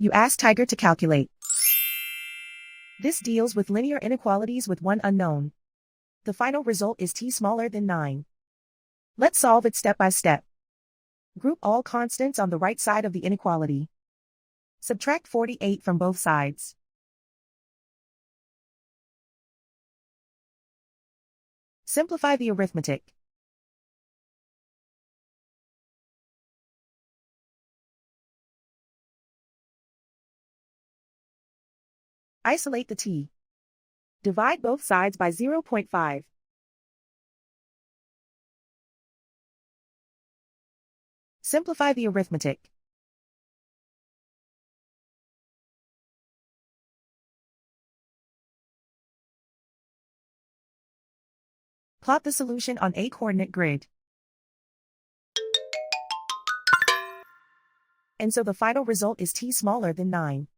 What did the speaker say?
You ask Tiger to calculate. This deals with linear inequalities with one unknown. The final result is t smaller than 9. Let's solve it step by step. Group all constants on the right side of the inequality. Subtract 48 from both sides. Simplify the arithmetic. Isolate the t. Divide both sides by 0.5. Simplify the arithmetic. Plot the solution on a coordinate grid. And so the final result is t smaller than 9.